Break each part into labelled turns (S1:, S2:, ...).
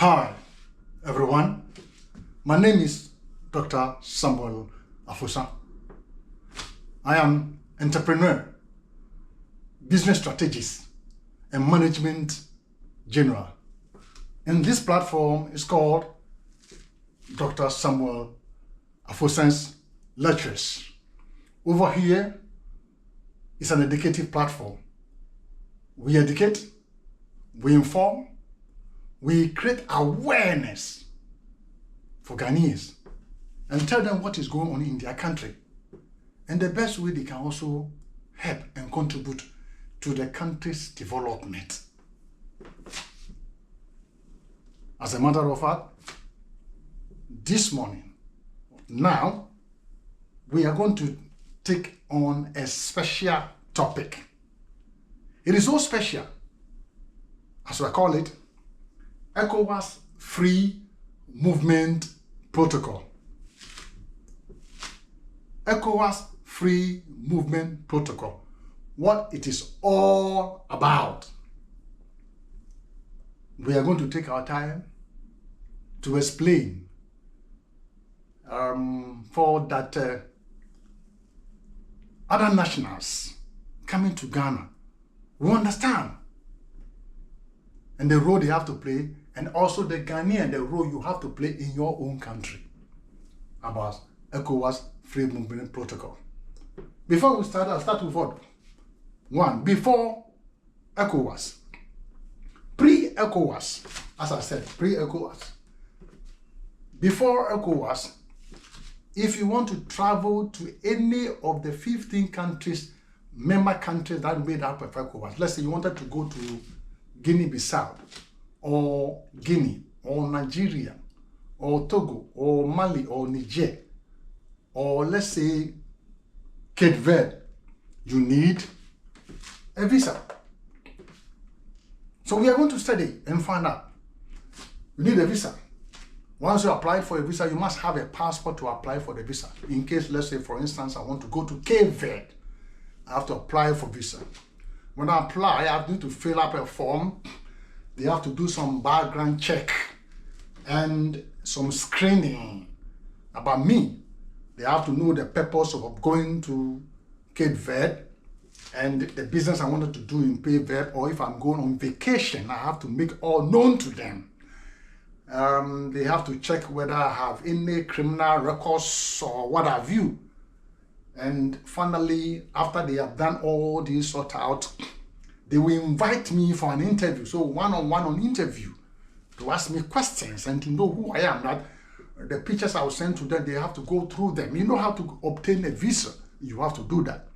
S1: Hi, everyone. My name is Dr. Samuel Afosa. I am entrepreneur, business strategist, and management general. And this platform is called Dr. Samuel Afosa's Lectures. Over here is an educative platform. We educate, we inform, we create awareness for Ghanaians and tell them what is going on in their country and the best way they can also help and contribute to the country's development. As a matter of fact, this morning, now, we are going to take on a special topic. It is so special, as I call it, Ecowas Free Movement Protocol. Ecowas Free Movement Protocol. What it is all about. We are going to take our time to explain for that other nationals coming to Ghana will understand and the role they have to play, and also the Ghanaian, the role you have to play in your own country about ECOWAS Free Movement Protocol. Before we start, I'll start with what? One, before ECOWAS. Pre-ECOWAS, as I said, pre-ECOWAS. Before ECOWAS, if you want to travel to any of the 15 countries, member countries that made up of ECOWAS, let's say you wanted to go to Guinea-Bissau, or Guinea, or Nigeria, or Togo, or Mali, or Niger, or let's say Cape Verde, you need a visa. So we are going to study and find out. You need a visa. Once you apply for a visa, you must have a passport to apply for the visa. In case, let's say, for instance, I want to go to Cape Verde, I have to apply for visa. When I apply, I need to fill up a form. They have to do some background check and some screening about me. They have to know the purpose of going to Cape Verde and the business I wanted to do in Cape Verde, or if I'm going on vacation, I have to make all known to them. They have to check whether I have any criminal records or what have you. And finally, after they have done all this sort out, they will invite me for an interview. So one-on-one interview to ask me questions and to know who I am. That the pictures I will send to them, they have to go through them. You know how to obtain a visa. You have to do that.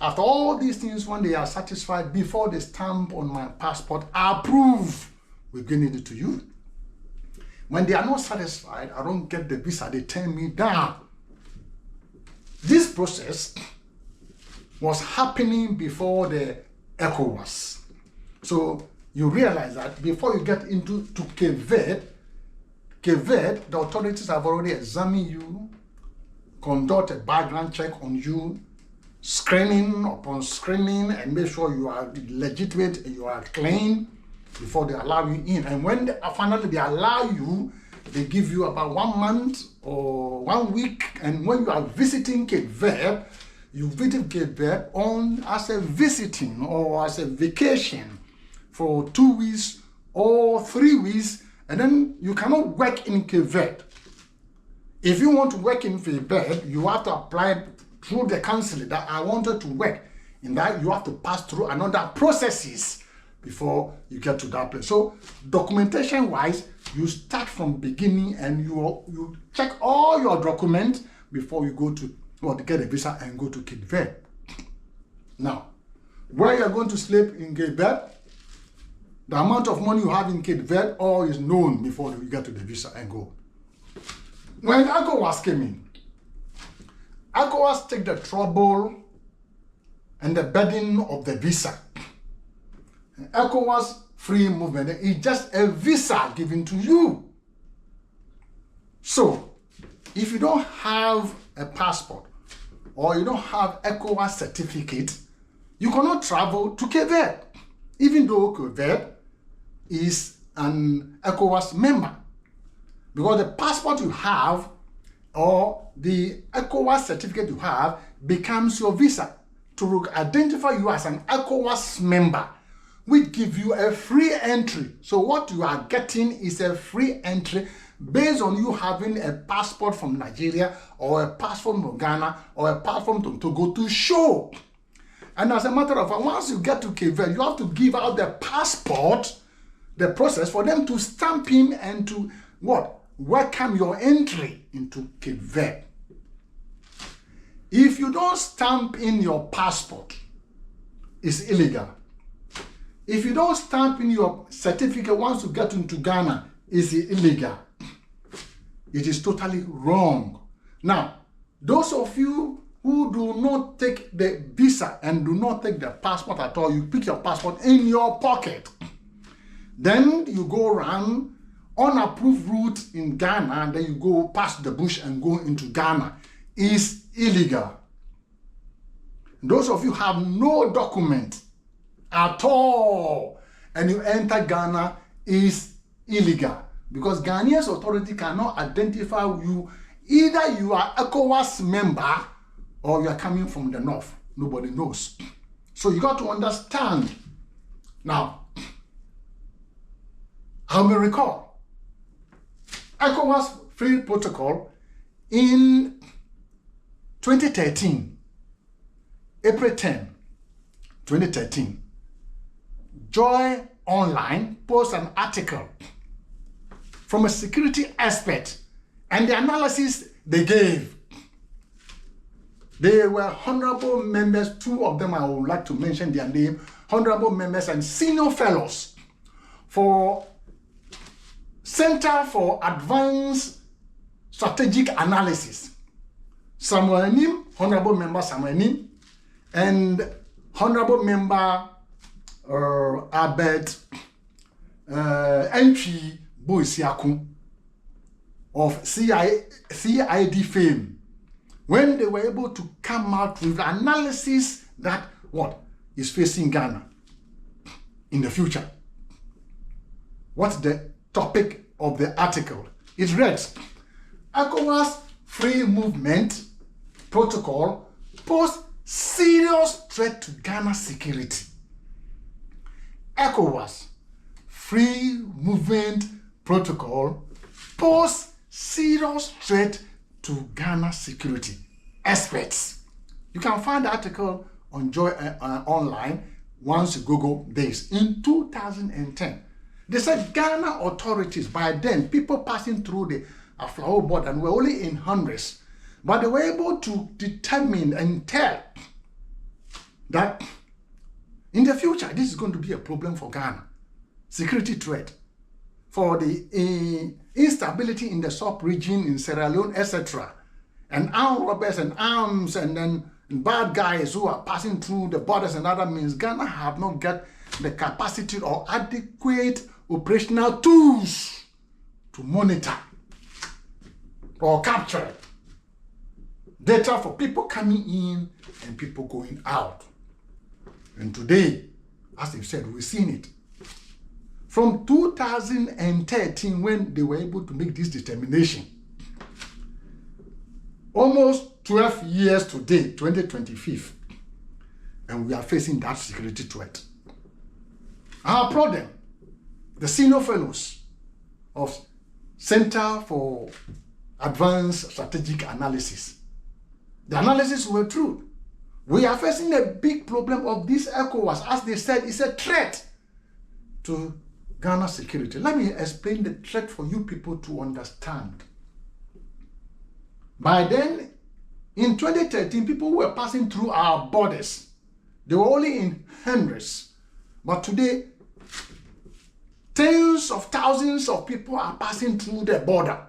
S1: After all these things, when they are satisfied, before they stamp on my passport, I approve. We're giving it to you. When they are not satisfied, I don't get the visa, they turn me down. This process was happening before the ECOWAS. So you realize that before you get into Cape Verde, the authorities have already examined you, conduct a background check on you, screening upon screening, and make sure you are legitimate and you are clean before they allow you in. And when finally they allow you, they give you about 1 month or 1 week. And when you are visiting Cape Verde, you visit Cape Verde as a visiting or as a vacation for 2 weeks or 3 weeks, and then you cannot work in Cape Verde. If you want to work in Cape Verde, you have to apply through the council that I wanted to work. In that, you have to pass through another processes before you get to that place. So documentation-wise, you start from beginning and you check all your documents before you go to get a visa and go to Cape Verde. Now, where you are going to sleep in Cape Verde, the amount of money you have in Cape Verde, all is known before you get to the visa and go. When ECOWAS came in, ECOWAS take the trouble and the burden of the visa. ECOWAS free movement is just a visa given to you. So, if you don't have a passport or you don't have ECOWAS certificate, you cannot travel to Cape Verde. Even though Cape Verde is an ECOWAS member, because the passport you have or the ECOWAS certificate you have becomes your visa to identify you as an ECOWAS member, which give you a free entry. So what you are getting is a free entry based on you having a passport from Nigeria or a passport from Ghana or a passport from Togo to show. And as a matter of fact, once you get to Cape Verde, you have to give out the passport, the process for them to stamp in and to what? Welcome your entry into Cape Verde. If you don't stamp in your passport, it's illegal. If you don't stamp in your certificate once you get into Ghana, it's illegal. It is totally wrong. Now, those of you who do not take the visa and do not take the passport at all, you pick your passport in your pocket. Then you go around unapproved route in Ghana, and then you go past the bush and go into Ghana. Is illegal. Those of you have no document at all and you enter Ghana is illegal, because Ghanaian authority cannot identify you. Either you are ECOWAS member or you are coming from the north. Nobody knows. So you got to understand. Now, I will recall ECOWAS Free Protocol in 2013, April 10, 2013. Joy Online posts an article from a security expert, and the analysis they gave. They were honorable members, two of them I would like to mention their name, honorable members and senior fellows for Center for Advanced Strategic Analysis. Samuel Nim, honorable member Samuel Nim, and honorable member Albert Entry Boisiaku of CID fame, when they were able to come out with analysis that what is facing Ghana in the future. What's the topic of the article? It reads, ECOWAS Free Movement Protocol poses serious threat to Ghana's security. ECOWAS Free Movement Protocol poses serious threat to Ghana's security. Experts. You can find the article on Joy Online once you Google this. In 2010, they said Ghana authorities, by then, people passing through the Aflao border, and were only in hundreds, but they were able to determine and tell that in the future, this is going to be a problem for Ghana. Security threat. For the instability in the sub-region, in Sierra Leone, etc. And armed robbers and arms and then bad guys who are passing through the borders and other means, Ghana have not got the capacity or adequate operational tools to monitor or capture data for people coming in and people going out. And today, as they've said, we've seen it. From 2013, when they were able to make this determination, almost 12 years today, 2025, and we are facing that security threat. I applaud them, the senior fellows of Center for Advanced Strategic Analysis. The analysis were true. We are facing a big problem of this ECOWAS. As they said, it's a threat to Ghana's security. Let me explain the threat for you people to understand. By then, in 2013, people were passing through our borders. They were only in hundreds. But today, tens of thousands of people are passing through the border.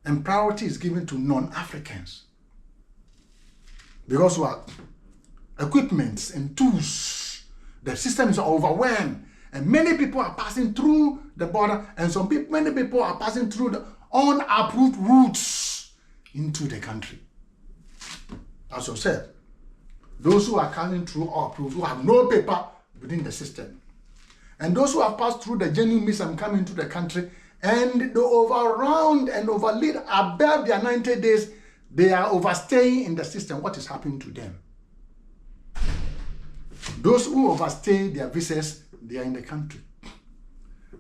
S1: And priority is given to non-Africans. Because what? Equipment and tools, the system is overwhelmed. And many people are passing through the border, and many people are passing through the unapproved routes into the country. As I said, those who are coming through unapproved, who have no paper within the system. And those who have passed through the genuine means and come into the country, and they overround and overlead above their 90 days, they are overstaying in the system. What is happening to them? Those who overstay their visas, they are in the country.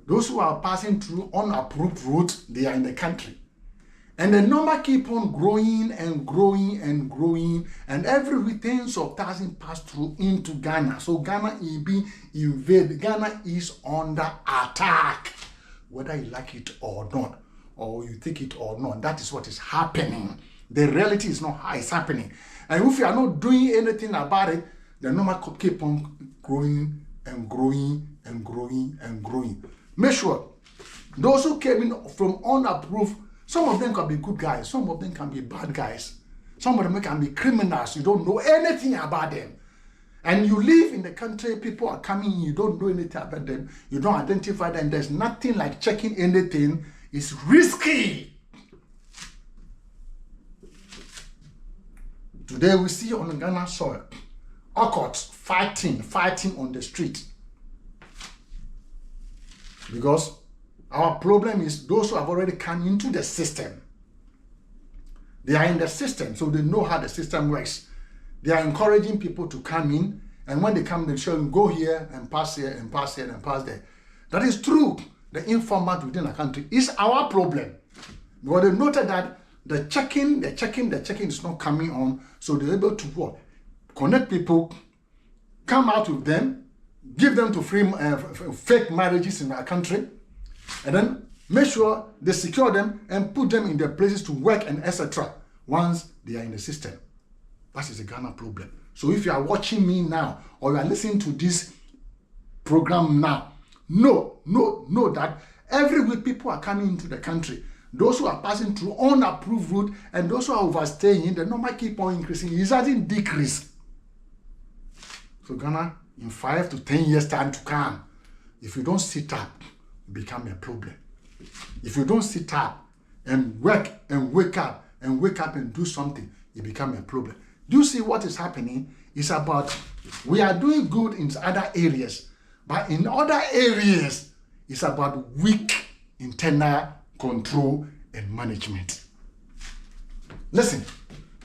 S1: Those who are passing through unapproved routes, they are in the country. And the number keep on growing and growing and growing, and every tens of thousands pass through into Ghana. So Ghana is being invaded. Ghana is under attack, whether you like it or not, or you take it or not. That is what is happening. The reality is not how it's happening. And if you are not doing anything about it, the number keep on growing and growing and growing and growing. Make sure those who came in from unapproved, some of them can be good guys, some of them can be bad guys, some of them can be criminals. You don't know anything about them. And you live in the country, people are coming in, you don't know anything about them, you don't identify them. There's nothing like checking anything. It's risky. Today we see on Ghana soil, occults fighting on the street. Because our problem is those who have already come into the system. They are in the system, so they know how the system works. They are encouraging people to come in, and when they come, they show them, go here and pass here and pass here and pass there. That is true. The informant within the country is our problem. Because they noted that the checking is not coming on, so they're able to what? Connect people, come out with them, give them to free fake marriages in our country, and then make sure they secure them and put them in their places to work and etc. once they are in the system. That is the Ghana problem. So if you are watching me now or you are listening to this program now, know that every week people are coming into the country. Those who are passing through unapproved route and those who are overstaying, the number keep on increasing. It doesn't decrease. So Ghana, in 5 to 10 years time to come, if you don't sit up, it become a problem. If you don't sit up and work and wake up and do something, it become a problem. Do you see what is happening? It's about, we are doing good in other areas, but in other areas, it's about weak internal control and management. Listen,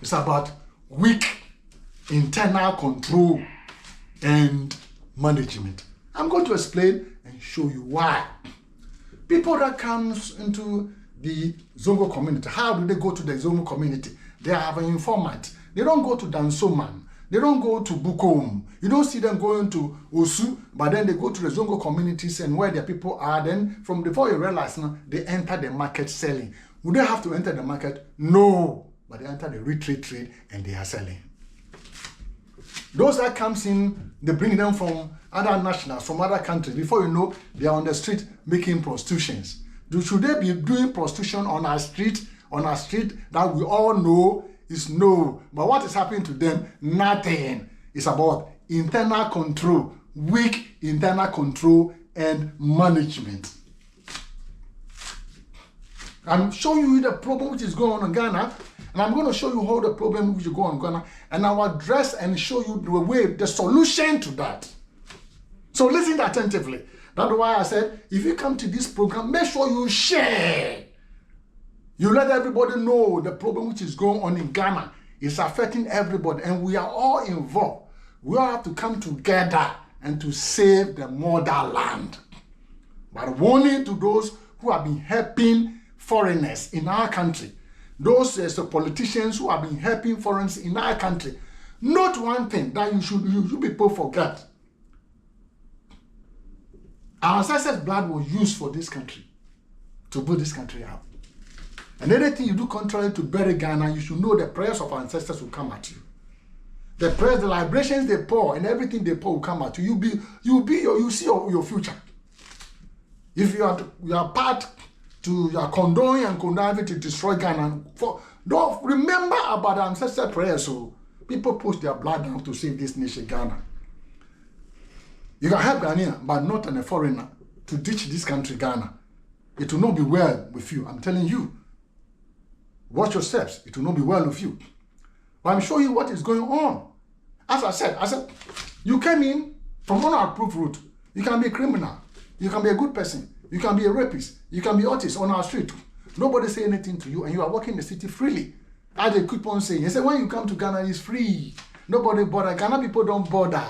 S1: it's about weak internal control and management. I'm going to explain and show you why. People that comes into the Zongo community, how do they go to the Zongo community? They have an informant. They don't go to Dansoman. They don't go to Bukom. You don't see them going to Osu, but then they go to the Zongo communities and where their people are. Then from before you realize now, they enter the market selling. Would they have to enter the market? No. But they enter the retreat trade and they are selling. Those that comes in, they bring them from other nationals, from other countries. Before you know, they are on the street making prostitutions. Should they be doing prostitution on our street that we all know? Is no. But what is happening to them? Nothing. It's about internal control, weak internal control and management. I'm showing you the problem which is going on in Ghana, and I'm going to show you how the problem which is going on in Ghana, and I'll address and show you the solution to that. So listen attentively. That's why I said, if you come to this program, make sure you share. You let everybody know the problem which is going on in Ghana is affecting everybody, and we are all involved. We all have to come together and to save the motherland. But warning to those who have been helping foreigners in our country, those politicians who have been helping foreigners in our country, not one thing that you people forget. Our ancestors' blood was used for this country, to build this country out. And anything you do contrary to bury Ghana, you should know the prayers of our ancestors will come at you. The prayers, the libations they pour, and everything they pour will come at you. You see your future. If you are part to your condoning and conniving to destroy Ghana, don't remember about the ancestral prayers. So people push their blood down to save this nation, Ghana. You can help Ghanaian, but not a foreigner, to ditch this country, Ghana. It will not be well with you. I'm telling you. Watch your steps. It will not be well with you. But I'm showing you what is going on. As I said, you came in from unapproved route. You can be a criminal. You can be a good person. You can be a rapist. You can be artist on our street. Nobody say anything to you, and you are walking the city freely. As they keep on saying, they say when you come to Ghana, it's free. Nobody bother. Ghana people don't bother.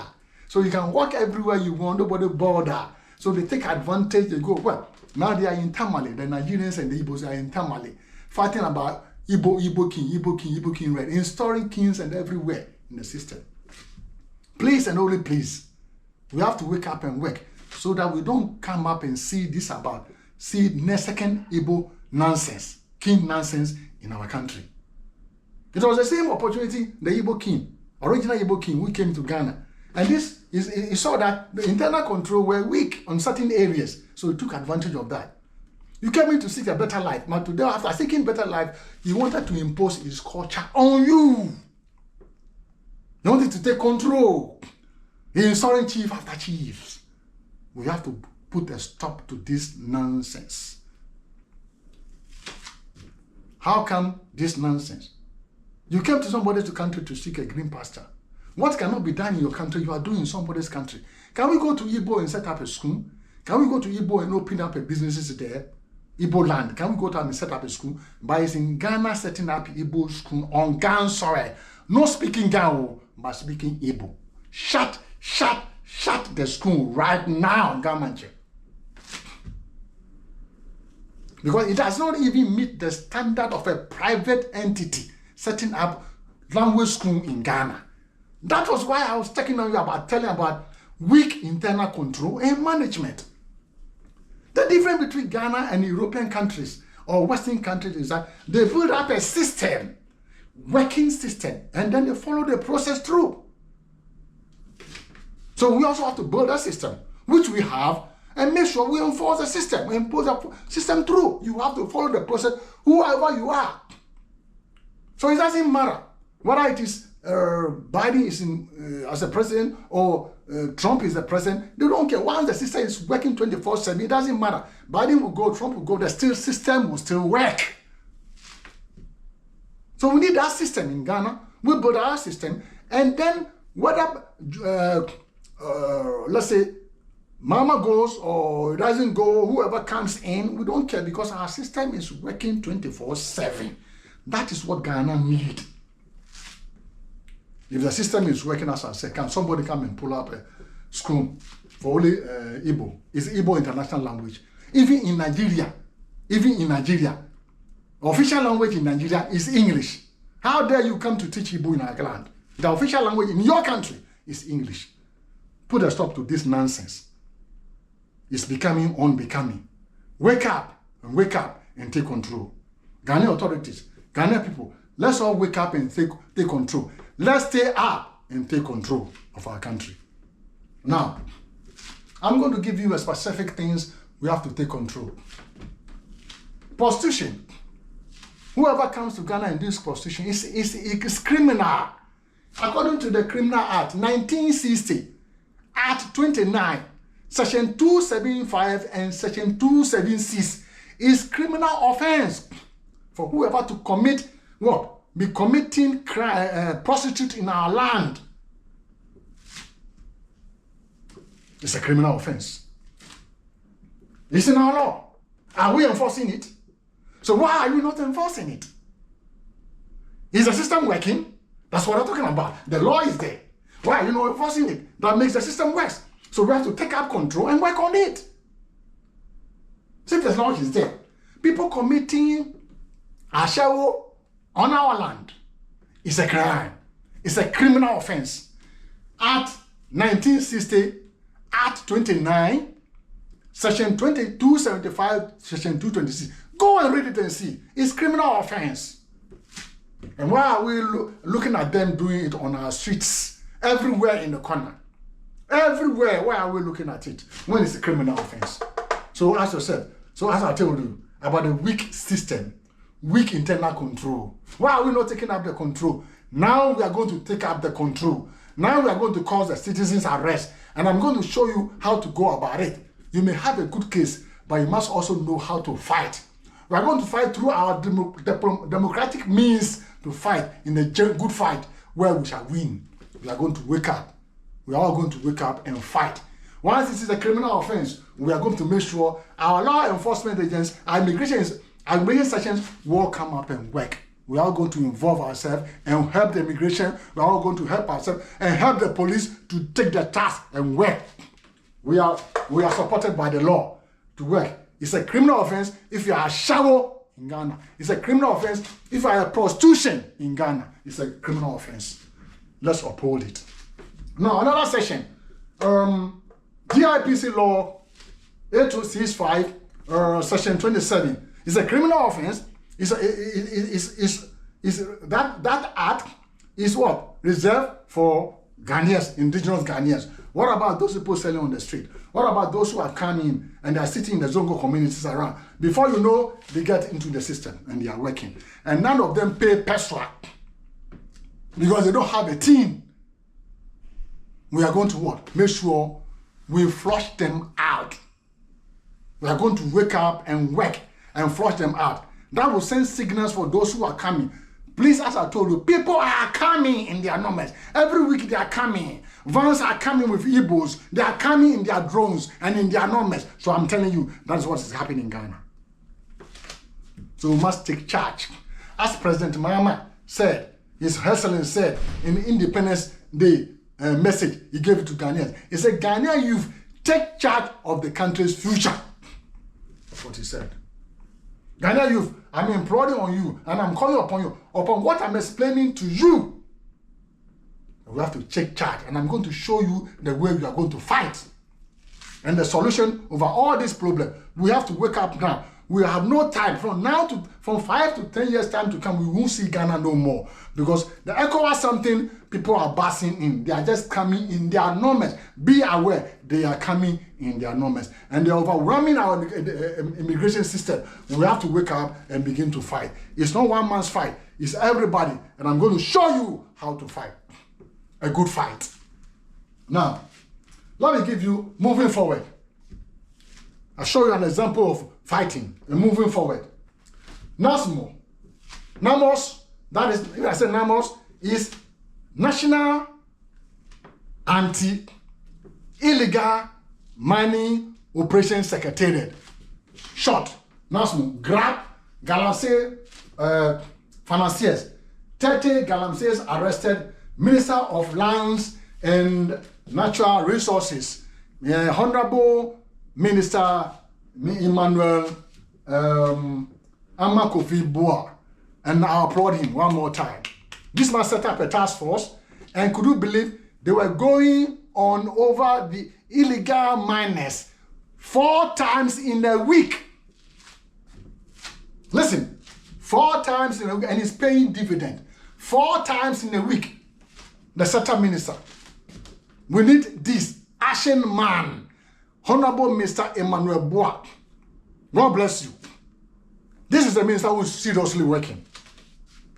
S1: So you can walk everywhere you want. Nobody bother. So they take advantage. They go, well, now they are in Tamale. The Nigerians and the Igbos are in Tamale, fighting about Igbo king, right? Installing kings and everywhere in the system. Please and only please, we have to wake up and work so that we don't come up and see this about, second Igbo nonsense, king nonsense in our country. It was the same opportunity, the Igbo king, original Igbo king, who came to Ghana. And this is, he saw that the internal control were weak on certain areas, so he took advantage of that. You came in to seek a better life, but today, after seeking better life, he wanted to impose his culture on you. He wanted to take control. He installing chief after chiefs. We have to put a stop to this nonsense. How come this nonsense? You came to somebody's country to seek a green pasture. What cannot be done in your country, you are doing in somebody's country. Can we go to Igbo and set up a school? Can we go to Igbo and open up a businesses there? Igbo land. Can we go to and set up a school? But it's in Ghana setting up Igbo school on Ghana soil. No speaking Ghana, but speaking Igbo. Shut the school right now, Gamanche. Because it does not even meet the standard of a private entity setting up language school in Ghana. That was why I was talking on you about telling about weak internal control and management. The difference between Ghana and European countries or Western countries is that they build up a system, working system, and then they follow the process through. So we also have to build a system, which we have, and make sure we enforce the system, we impose the system through. You have to follow the process, whoever you are. So it doesn't matter whether it is Biden is in, as a president or Trump is the president. They don't care. Once the system is working 24/7, it doesn't matter. Biden will go, Trump will go, the system will still work. So we need that system in Ghana. We build our system, and then whether, let's say, Mama goes or it doesn't go, whoever comes in, we don't care because our system is working 24/7. That is what Ghana needs. If the system is working, as I said, can somebody come and pull up a school for only Igbo? It's Igbo international language. Even in Nigeria, official language in Nigeria is English. How dare you come to teach Igbo in our land? The official language in your country is English. Put a stop to this nonsense. It's becoming unbecoming. Wake up and take control. Ghanaian authorities, Ghanaian people, let's all wake up and take control. Let's stay up and take control of our country. Now, I'm going to give you a specific things we have to take control. Prostitution. Whoever comes to Ghana and does prostitution is criminal. According to the Criminal Act, 1960, Act 29, Section 275 and Section 276 is criminal offense for whoever to commit what? Be committing prostitute in our land. It's a criminal offense. It's in our law. Are we enforcing it? So why are we not enforcing it? Is the system working? That's what I'm talking about. The law is there. Why are you not enforcing it? That makes the system work. So we have to take up control and work on it. See if the law is there. People committing ashawo on our land is a crime. It's a criminal offense. Act 1960, Act 29, Section 275, Section 226. Go and read it and see. It's criminal offense. And why are we looking at them doing it on our streets? Everywhere in the corner. Everywhere. Why are we looking at it? When it's a criminal offense. So as I said, as I told you about the weak system, weak internal control. Why are we not taking up the control? Now we are going to take up the control. Now we are going to cause the citizens arrest. And I'm going to show you how to go about it. You may have a good case, but you must also know how to fight. We are going to fight through our democratic means to fight in a good fight where we shall win. We are going to wake up. We are all going to wake up and fight. Once this is a criminal offense, we are going to make sure our law enforcement agents, our immigration sections will come up and work. We are going to involve ourselves and help the immigration. We are all going to help ourselves and help the police to take their task and work. We are supported by the law to work. It's a criminal offense if you are a shower in Ghana. It's a criminal offense if you are a prostitution in Ghana. It's a criminal offense. Let's uphold it. Now, another section. DIPC law 8265, section 27. It's a criminal offense. That act is what? Reserved for Ghanaians, indigenous Ghanaians. What about those people selling on the street? What about those who are coming and they are sitting in the Zongo communities around? Before you know, they get into the system and they are working. And none of them pay peswa because they don't have a team. We are going to what? Make sure we flush them out. We are going to wake up and work and flush them out. That will send signals for those who are coming. Please, as I told you, people are coming in their numbers. Every week they are coming. Vans are coming with Igbos. They are coming in their drones and in their numbers. So I'm telling you, that's what is happening in Ghana. So we must take charge. As President Mahama said, His Excellency said in Independence Day message he gave it to Ghanaians. He said, Ghanaian youth, take charge of the country's future. That's what he said. Ghanaian youth, I'm imploring on you and I'm calling upon you, upon what I'm explaining to you. We have to take charge and I'm going to show you the way we are going to fight. And the solution over all this problem, we have to wake up now. We have no time from 5 to 10 years time to come. We won't see Ghana no more because the Ecowas something people are passing in. They are just coming in their numbers. Be aware they are coming in their numbers and they are overwhelming our immigration system. We have to wake up and begin to fight. It's not one man's fight. It's everybody, and I'm going to show you how to fight a good fight. Now, let me give you moving forward. I'll show you an example of fighting and moving forward. NASMO. NAMOS, that is, if I say NAMOS, is National Anti-Illegal Mining Operation Secretariat. Short, NASMO. Grab, Galamsey, financiers. 30 Galamseys arrested. Minister of Lands and Natural Resources. Honorable Minister Emmanuel Amakofi Boa, and I applaud him one more time. This man set up a task force, and could you believe they were going on over the illegal miners 4 times in a week. Listen, 4 times in a week, and he's paying dividend. 4 times in a week. The setup minister. We need this action man. Honorable Mr. Emmanuel Boa. God bless you. This is the minister who is seriously working.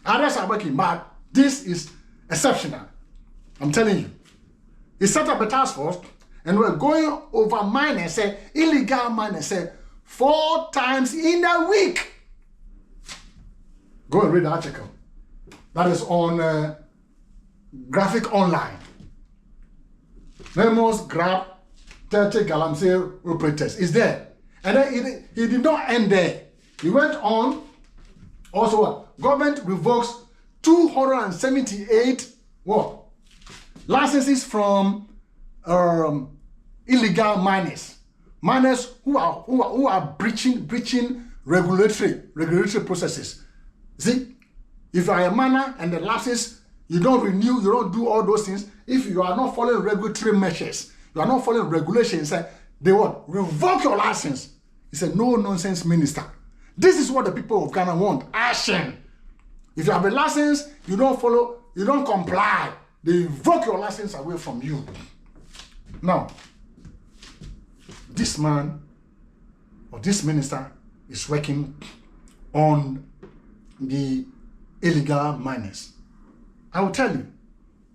S1: Others are working, but this is exceptional. I'm telling you. He set up a task force and we're going over miners, illegal miners, 4 times in a week. Go and read the article. That is on Graphic Online. Nemos grab 30 Galamsey operators. Is there. And then he did not end there. He went on. Also what? Government revokes 278 what? Licenses from illegal miners. Miners who are breaching regulatory processes. See, if you are a miner and the license, you don't renew, you don't do all those things. If you are not following regulatory measures, you are not following regulations, they what? Revoke your license. It's a no-nonsense minister. This is what the people of Ghana want. Action. If you have a license, you don't follow, you don't comply, they revoke your license away from you. Now, this man or this minister is working on the illegal miners. I will tell you,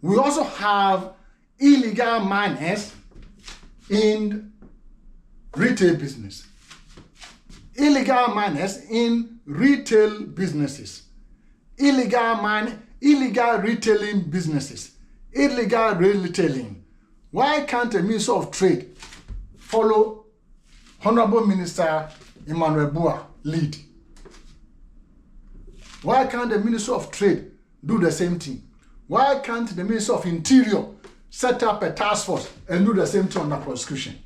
S1: we also have illegal miners in retail business. Illegal miners in retail businesses. Illegal retailing businesses. Illegal retailing. Why can't a Minister of Trade follow Honorable Minister Emmanuel Bua lead? Why can't the Minister of Trade do the same thing? Why can't the Minister of Interior set up a task force and do the same thing on the prosecution?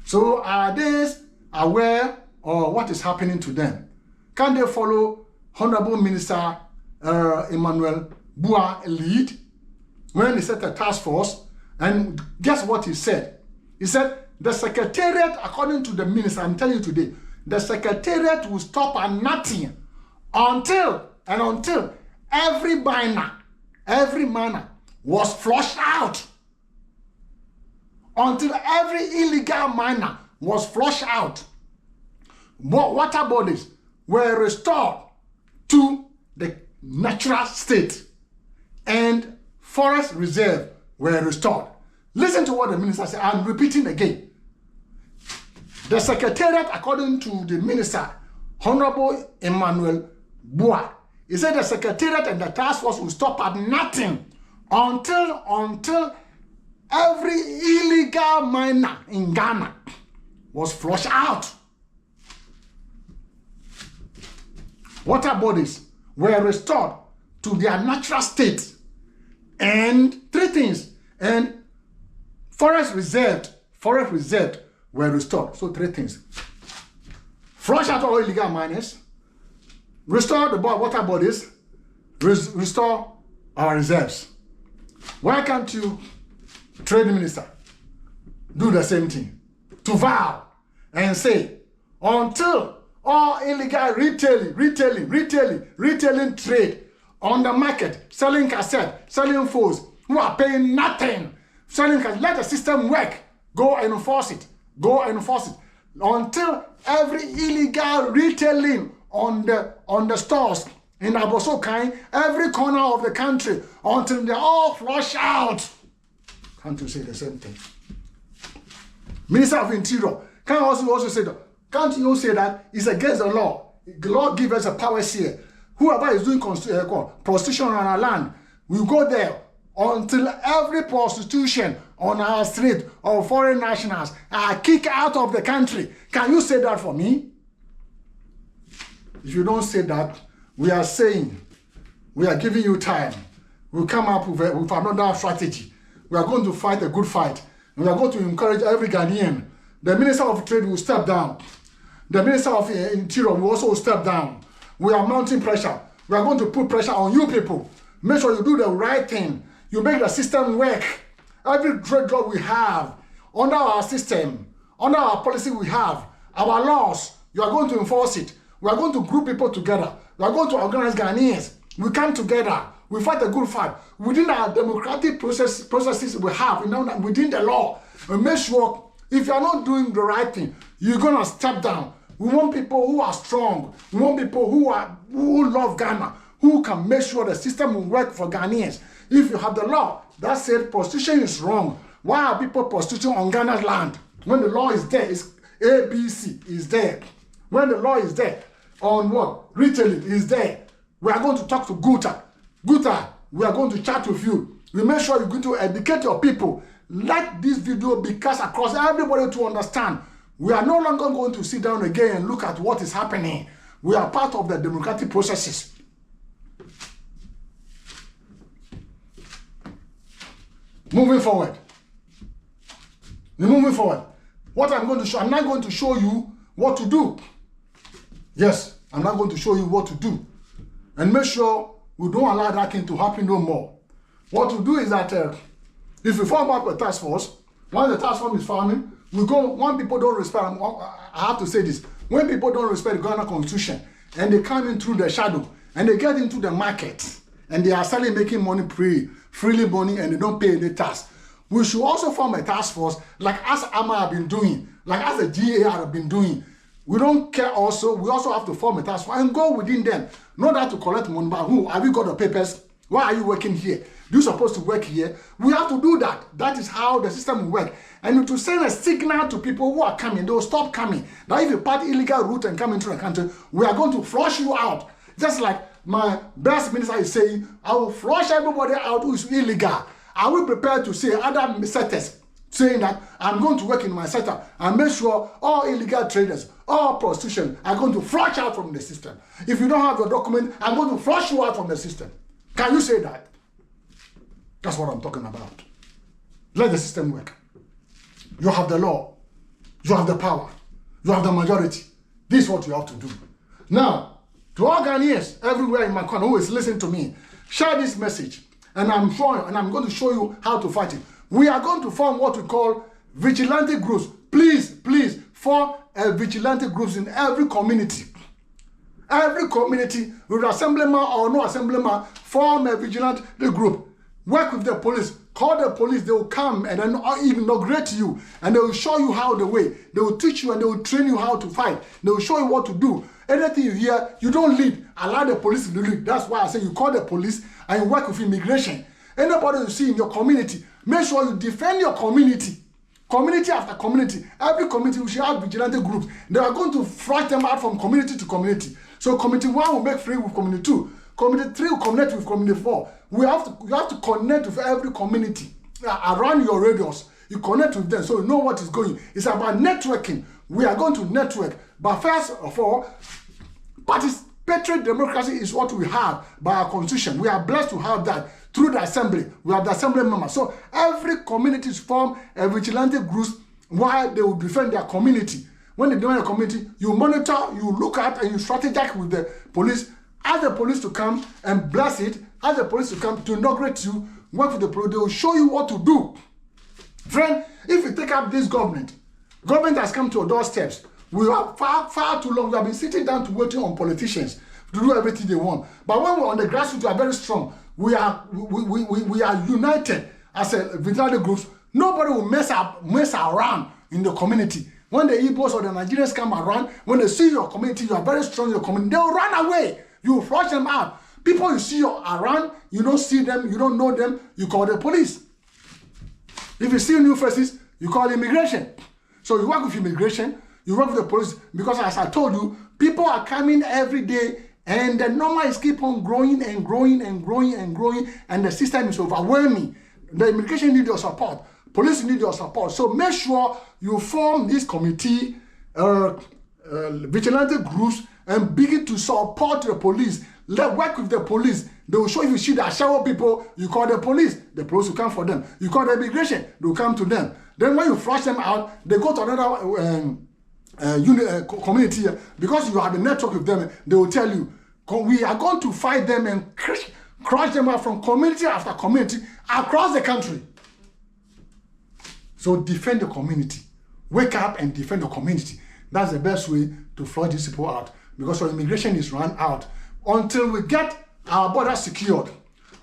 S1: So are they aware of what is happening to them? Can they follow Honorable Minister Emmanuel Bua lead when he set a task force? And guess what he said? He said, the secretariat, according to the minister, I'm telling you today, the secretariat will stop at nothing until every miner was flushed out. Until every illegal miner was flushed out. Water bodies were restored to the natural state and forest reserve were restored. Listen to what the minister said. I'm repeating again. The secretariat, according to the minister, Honorable Emmanuel Bua, he said the secretariat and the task force will stop at nothing until every illegal miner in Ghana was flushed out. Water bodies were restored to their natural state. And three things. And forest reserved were restored. So three things. Flush out all illegal miners, restore the water bodies, restore our reserves. Why can't you, Trade Minister, do the same thing? To vow and say, until all illegal retailing trade on the market, selling cassette, selling phones, who are paying nothing, selling cassette, let the system work. Go and enforce it. Go and enforce it. Until every illegal retailing on the stores in Abosokai, every corner of the country, until they all flush out. Can't you say the same thing? Minister of Interior, can also say that? Can't you say that it's against the law? The law gives us a power here. Whoever is doing prostitution on our land, we go there until every prostitution on our street or foreign nationals are kicked out of the country. Can you say that for me? If you don't say that, we are saying, we are giving you time. We'll come up with another strategy. We are going to fight a good fight. We are going to encourage every Ghanaian. The Minister of Trade will step down. The Minister of Interior will also step down. We are mounting pressure. We are going to put pressure on you people. Make sure you do the right thing. You make the system work. Every trade job we have, under our system, under our policy we have, our laws, you are going to enforce it. We are going to group people together. We are going to organize Ghanaians. We come together. We fight a good fight. Within our democratic processes we have, within the law, we make sure if you are not doing the right thing, you're going to step down. We want people who are strong. We want people who love Ghana, who can make sure the system will work for Ghanaians. If you have the law that said prostitution is wrong, why are people prostituting on Ghana's land? When the law is there, it's ABC is there. When the law is there, on what? Retailing is there. We are going to talk to Guta. Guta, we are going to chat with you. We make sure you're going to educate your people. Let this video be cast across everybody to understand. We are no longer going to sit down again and look at what is happening. We are part of the democratic processes. Moving forward. What I'm going to show, I'm not going to show you what to do. Yes, I'm not going to show you what to do. And make sure we don't allow that thing to happen no more. What to do is that if we form up a task force, when the task force is forming, we go, when people don't respect, I have to say this, when people don't respect the Ghana Constitution and they come in through the shadow and they get into the market and they are selling, making money freely money and they don't pay any tax, we should also form a task force like as AMA have been doing, like as the GA have been doing. We don't care also, we also have to form a task force and go within them. Not that to collect money, but who? Have you got the papers? Why are you working here? You're supposed to work here. We have to do that. That is how the system will work. And to send a signal to people who are coming, they will stop coming. Now if you part illegal route and come into the country, we are going to flush you out. Just like my best minister is saying, I will flush everybody out who is illegal. Are we prepared to say other setters saying that I'm going to work in my sector and make sure all illegal traders, all prostitution are going to flush out from the system. If you don't have your document, I'm going to flush you out from the system. Can you say that? That's what I'm talking about. Let the system work. You have the law. You have the power. You have the majority. This is what you have to do. Now, to all Ghanaians everywhere in my country who is listening to me, share this message. And I'm going to show you how to fight it. We are going to form what we call vigilante groups. Please form a vigilante groups in every community. Every community, with assemblyman or no assemblyman, form a vigilante group. Work with the police. Call the police. They will come and then inaugurate you. And they will show you how the way. They will teach you and they will train you how to fight. They will show you what to do. Anything you hear, you don't lead. Allow the police to lead. That's why I say you call the police and you work with immigration. Anybody you see in your community, make sure you defend your community. Community after community. Every community we should have vigilante groups. They are going to flush them out from community to community. So community 1 will make free with community 2. Community 3 will connect with community 4. You have to connect with every community around your radius. You connect with them so you know what is going. It's about networking. We are going to network. But first of all, participatory democracy is what we have by our constitution. We are blessed to have that through the assembly. We have the assembly members. So every community is formed a vigilante groups while they will defend their community. When they defend their community, you monitor, you look at, and you strategize with the police. Ask the police to come and bless it. Ask the police to come to inaugurate you. Work with the police. They will show you what to do. Friend, if you take up this government has come to our doorsteps. We are far too long. We have been sitting down to waiting on politicians to do everything they want. But when we're on the grassroots, we are very strong. We are united as a vigilante groups. Nobody will mess around in the community. When the Igbos or the Nigerians come around, when they see your community, you are very strong in your community, they will run away. You will flush them out. People you see around, you don't see them, you don't know them, you call the police. If you see new faces, you call immigration. So you work with immigration, you work with the police, because as I told you, people are coming every day and the numbers keep on growing and growing and growing and growing, and the system is overwhelming. The immigration need your support. Police need your support. So make sure you form this committee, vigilante groups, and begin to support the police. Work with the police. They will show you see that shower people, you call the police will come for them. You call the immigration, they will come to them. Then when you flush them out, they go to another community. Because you have a network with them, they will tell you, we are going to fight them and crush them out from community after community across the country. So defend the community. Wake up and defend the community. That's the best way to flush these people out. Because our immigration is run out. Until we get our borders secured,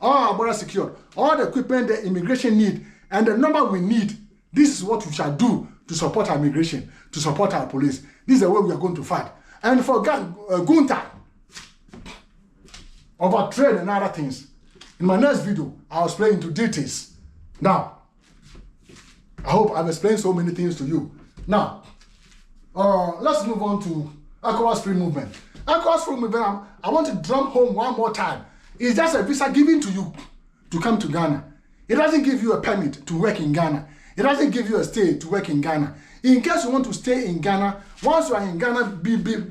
S1: all the equipment the immigration need, and the number we need, this is what we shall do to support our immigration, to support our police. This is the way we are going to fight. And for Gunta, over trade and other things, in my next video, I'll explain into details. Now, I hope I've explained so many things to you. Now, let's move on to Ecowas Free Movement. Ecowas Free Movement, I want to drum home one more time. It's just a visa given to you to come to Ghana. It doesn't give you a permit to work in Ghana. It doesn't give you a stay to work in Ghana. In case you want to stay in Ghana, once you are in Ghana,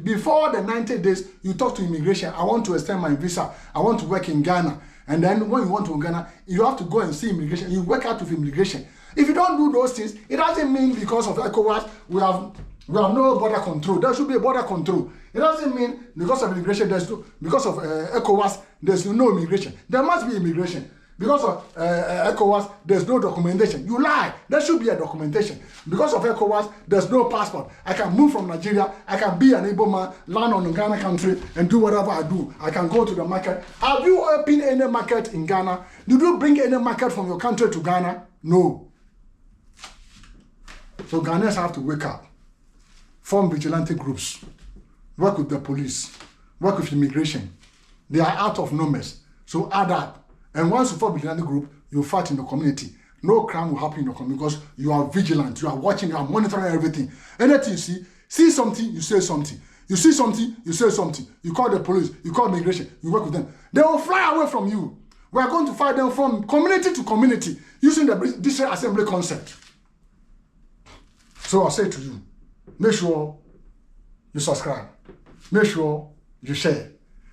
S1: before the 90 days, you talk to immigration. I want to extend my visa. I want to work in Ghana. And then when you want to Ghana, you have to go and see immigration. You work out with immigration. If you don't do those things, it doesn't mean because of ECOWAS, we have no border control. There should be a border control. It doesn't mean because of immigration, because of ECOWAS, there's no immigration. There must be immigration. Because of ECOWAS, there's no documentation. You lie. There should be a documentation. Because of ECOWAS, there's no passport. I can move from Nigeria. I can be an able man, land on the Ghana country, and do whatever I do. I can go to the market. Have you opened any market in Ghana? Did you bring any market from your country to Ghana? No. So Ghanaians have to wake up. Form vigilante groups. Work with the police. Work with immigration. They are out of numbers. So add up. And once you form a vigilante group, you fight in the community. No crime will happen in the community because you are vigilant. You are watching. You are monitoring everything. Anything you see something, you say something. You see something, you say something. You call the police. You call immigration. You work with them. They will fly away from you. We are going to fight them from community to community using the district assembly concept. So I'll say to you, make sure you subscribe. Make sure you share.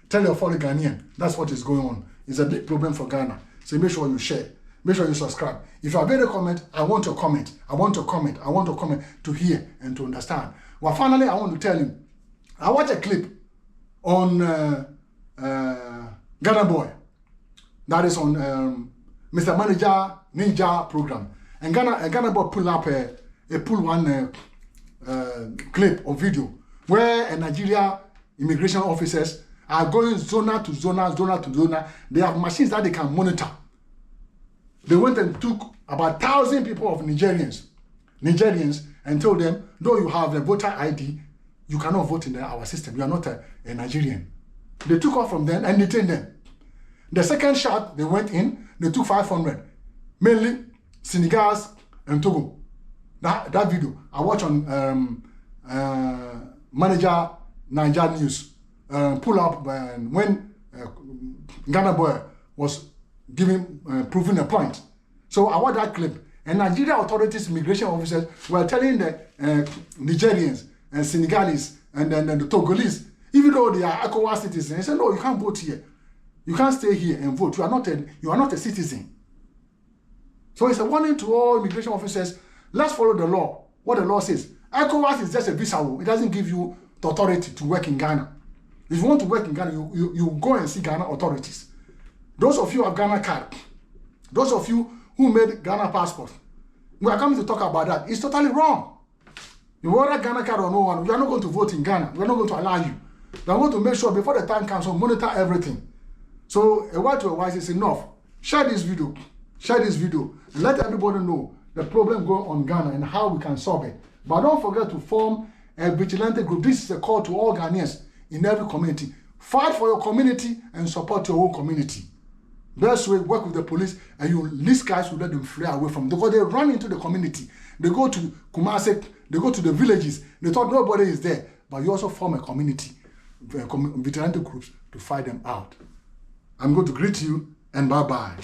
S1: Tell your fellow Ghanaian that's what is going on. It's a big problem for Ghana. So make sure you share. Make sure you subscribe. If you have made a comment, I want to comment. I want to comment. I want to comment to hear and to understand. Well, finally, I want to tell you, I watched a clip on Ghana Boy. That is on Mr. Manager Ninja program. And Ghana Boy pull up one clip or video where a Nigeria immigration officers are going zona to zona, zona to zona. They have machines that they can monitor. They went and took about 1,000 people of Nigerians, and told them, though you have a voter ID, you cannot vote in our system. You are not a Nigerian. They took off from them and detained them. The second shot, they went in, they took 500, mainly Senegals and Togo. That video, I watched on Manager Niger News, pull up when Ghana Boy was proving a point. So I watched that clip, and Nigeria authorities, immigration officers were telling the Nigerians and Senegalese and then the Togolese, even though they are Ecowas citizens, they said, no, you can't vote here. You can't stay here and vote. You are not a citizen. So it's a warning to all immigration officers. Let's follow the law. What the law says. Ecowas is just a visa. It doesn't give you the authority to work in Ghana. If you want to work in Ghana, you go and see Ghana authorities. Those of you who have Ghana card, those of you who made Ghana passport, we are coming to talk about that. It's totally wrong. You want a Ghana card or no one, you are not going to vote in Ghana. We are not going to allow you. We are going to make sure before the time comes, we monitor everything. So a word to a wise is enough. Share this video. Share this video. And let everybody know the problem going on in Ghana and how we can solve it. But don't forget to form a vigilante group. This is a call to all Ghanaians in every community. Fight for your community and support your own community. Best way, work with the police, and these guys will let them fly away from them because they run into the community. They go to Kumasi, they go to the villages, they thought nobody is there. But you also form a community, vigilante groups to fight them out. I'm going to greet you and bye-bye.